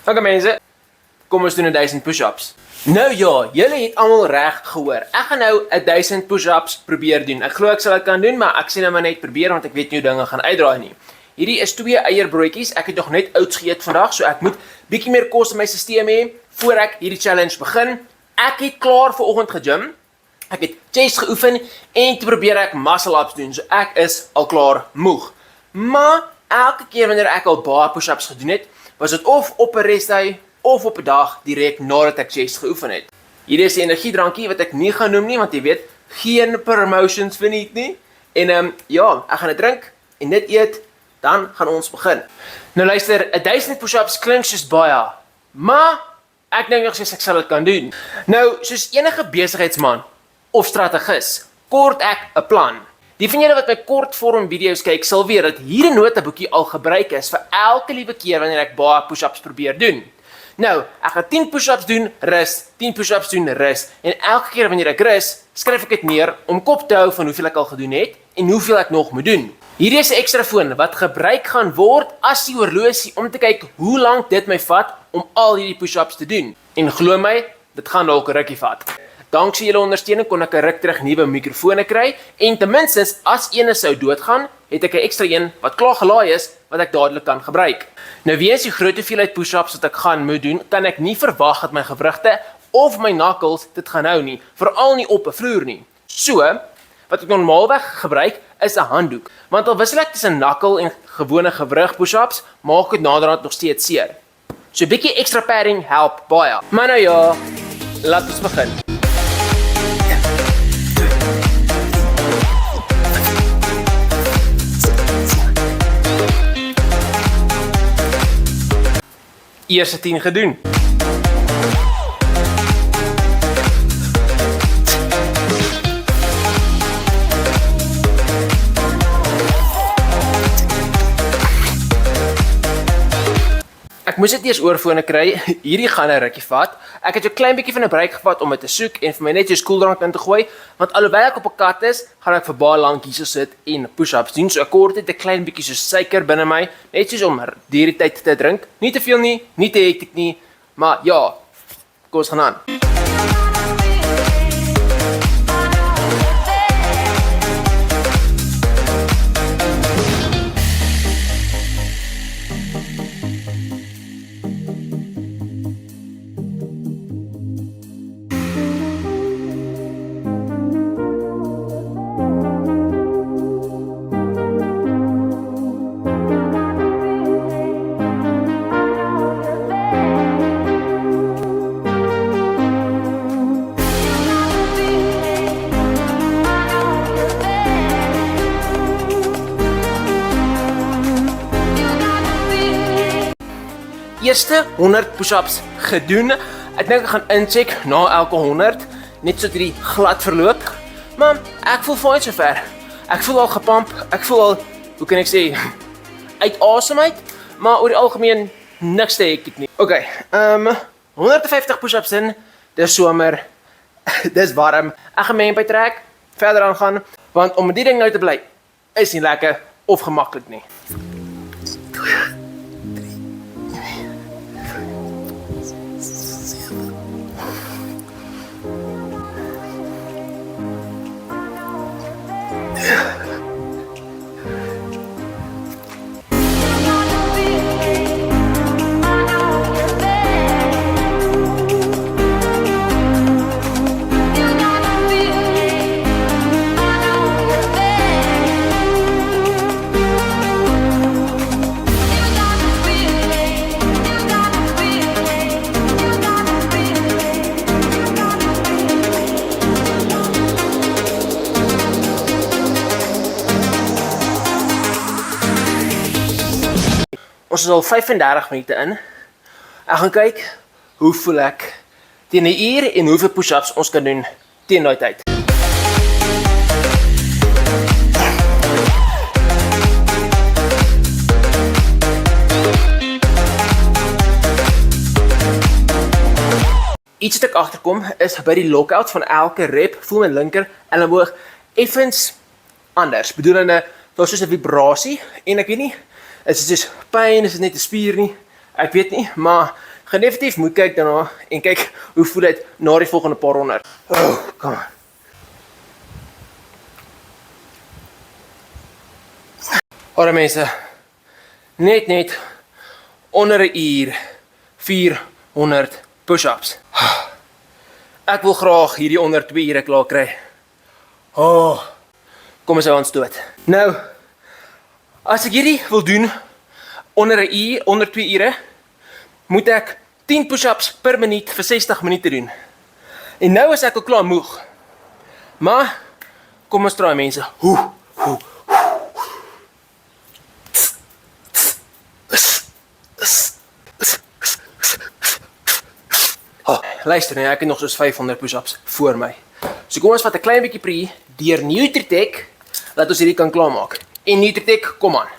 Okay mense, kom ons doen 1000 push-ups. Nou ja, julle het almal reg gehoor. Ek gaan nou 1000 push-ups probeer doen. Ek glo ek sal dit kan doen, maar ek sê nou maar net probeer want ek weet nie hoe dinge gaan uitdraai nie. Hierdie is 2 eierbroodjies. Ek het nog net oats geëet vandag, so ek moet bietjie meer kos in my stelsel hê voor ek hierdie challenge begin. Ek het klaar vir oggend gegym. Ek het chest geoefen en toe probeer ek muscle-ups doen. So ek is al klaar moeg. Maar elke keer wanneer ek al baie push-ups gedoen het, was dit of op 'n restday of op 'n dag direk nadat ek chest geoefen het. Hier is 'n energiedrankie wat ek nie gaan noem nie, want jy weet, geen promotions verniet nie. En ja, ek gaan dit drink en dit eet, dan gaan ons begin. Nou luister, 1000 push-ups klink soos baie, maar ek dink nog steeds ek sal dit kan doen. Nou, soos enige besigheidsman of strategis, kort ek 'n plan. Die van julle wat my kortvorm video's kyk, sal weet dat hierdie noteboekie al gebruik is vir elke liewe keer wanneer ek baie push-ups probeer doen. Nou, ek gaan 10 push-ups doen, rus, 10 push-ups doen, rus, en elke keer wanneer ek rus, skryf ek dit neer om kop te hou van hoeveel ek al gedoen het en hoeveel ek nog moet doen. Hierdie is 'n ekstra foon wat gebruik gaan word as die horlosie om te kyk hoe lank dit my vat om al hierdie push-ups te doen. En glo my, dit gaan dalk 'n rukkie vat. Danksy julle ondersteuning kon ek 'n ruk terug nuwe mikrofone kry en ten minste as eene sou doodgaan, het ek 'n ekstra een wat klaar gelaai is wat ek dadelik kan gebruik. Nou weens die groot hoeveelheid push-ups wat ek gaan moet doen, kan ek nie verwag dat my gewrigte of my knuckles dit gaan hou nie, veral nie op 'n vloer nie. So, wat ek normaalweg gebruik is 'n handdoek, want al wissel ek tussen knuckle en gewone gewrig push-ups, maak dit naderhand nog steeds seer. So 'n bietjie ekstra padding help baie. Maar nou ja, laat ons begin. Eerste 10 gedoen. Ek moes dit eers oorfone kry, hierdie gaan 'n rukkie vat. Ek het 'n klein bietjie van 'n break gevat om dit te soek en vir my net so skooldrank in te gooi, want alhoewel ek op 'n kat is, gaan ek vir baie lank hierso sit en push-ups doen. So ek kort net 'n klein bietjie so suiker binne my, net soos om hierdie tyd te drink. Nie te veel nie, nie te hektiek nie, maar ja, kom ons gaan aan. Eerste 100 push-ups gedoen. Ek dink ek gaan incheck na elke 100, net so hierdie glad verloop. Maar ek voel fyn sover. Ek voel al gepamp, ek voel al, hoe kan ek sê, uit asem uit, maar oor die algemeen niks te hektiek nie. Okay, 150 push-ups in, dis somer, dis warm. Ek gaan my hemp uittrek, verder aangaan, want om die ding nou te bly, is nie lekker of gemaklik nie. Ons is al 35 minute in. Ek gaan kyk hoe voel ek teen 'n uur en hoeveel push-ups ons kan doen teen daai tyd. Iets wat ek agterkom is by die lockout van elke rep voel my linker elleboog effens anders. Bedoelende, daar's soos 'n vibrasie en ek weet nie, is dit soos pyn, is dit net 'n spier nie? Ek weet nie, maar Gaan definitief moet kyk daarna en kyk hoe voel dit na die volgende paar honderd. Oh, kom aan. Alright mense, net onder 'n uur 400 push-ups. Ek wil graag hierdie onder 2 ure klaar kry. Oh, kom ons hou aan stoot. Nou, as ek hierdie wil doen onder 'n uur, onder 2 ure, moet ek 10 push-ups per minuut vir 60 minute doen. En nou is ek al klaar moeg. Maar, kom ons try mense. Luister, nee, ek het nog soos 500 push-ups voor my. So kom ons vat 'n klein bietjie pre deur Nutritech, dat ons hierdie kan klaarmaak. En Nutritech, kom aan.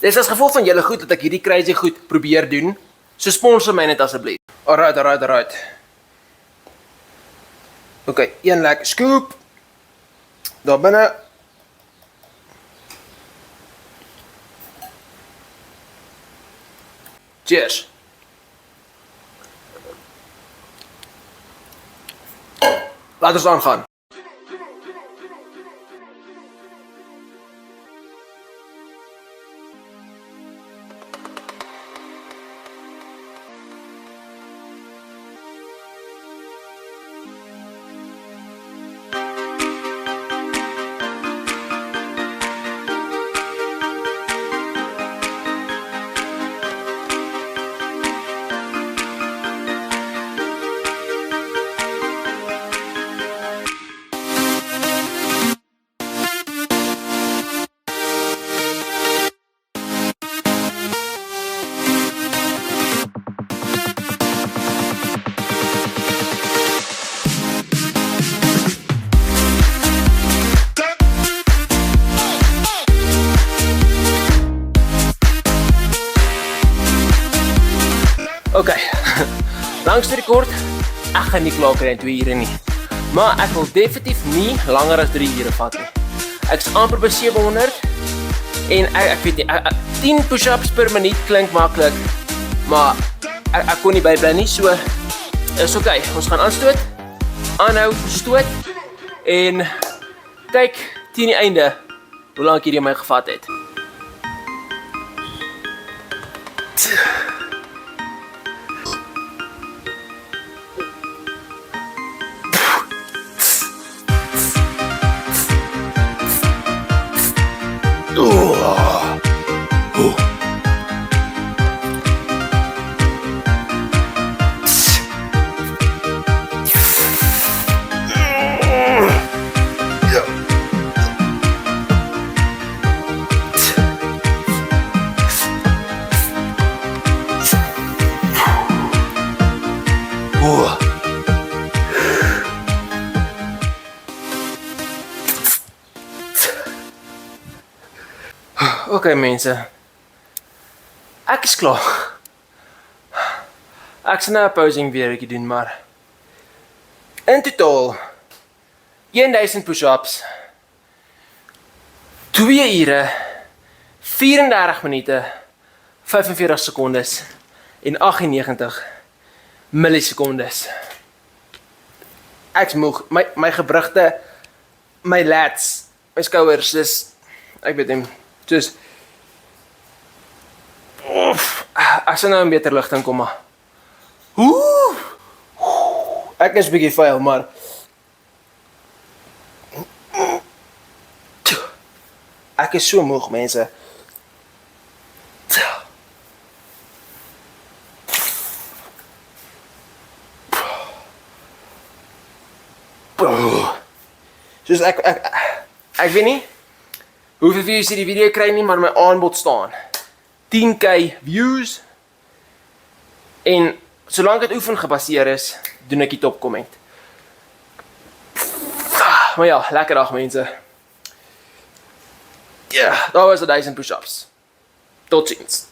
Dis as gevolg van julle goed dat ek hierdie crazy goed probeer doen. So sponsor my net asseblief. Alright. Okay, een lekker scoop. Daar binne. Cheers. Laat ons aangaan. Okay, langs die rekord, ek gaan nie klaar kry in 2 ure nie. Maar ek wil definitief nie langer as 3 ure vat nie. Ek is amper by 700 en ek weet nie, 10 push-ups per minuut klink maklik, maar ek kon nie bybly nie, so is okay. Ons gaan aanstoot, aanhou, stoot en kyk teen die einde hoe lank hierdie my gevat het. Okay mense, ek is klaar. Ek sal nou 'n posing weertjie doen, maar in totaal 1000 push-ups, 2 ure, 34 minute, 45 sekondes en 98 millisekondes. Ek's moeg, my gewrigte, my lats, my skouers, dis, ek weet nie, soos, ek sal nou 'n beter ligting kom, maar ek is bietjie vuil, maar ek is so moeg, mense. Soos ek weet nie hoeveel views hierdie video kry nie, maar my aanbod staan 10k views en solank dit oefen gebaseer is, doen ek die top comment. Maar ja, lekker dag mense. Ja, daar was 1000 push-ups. Tot ziens.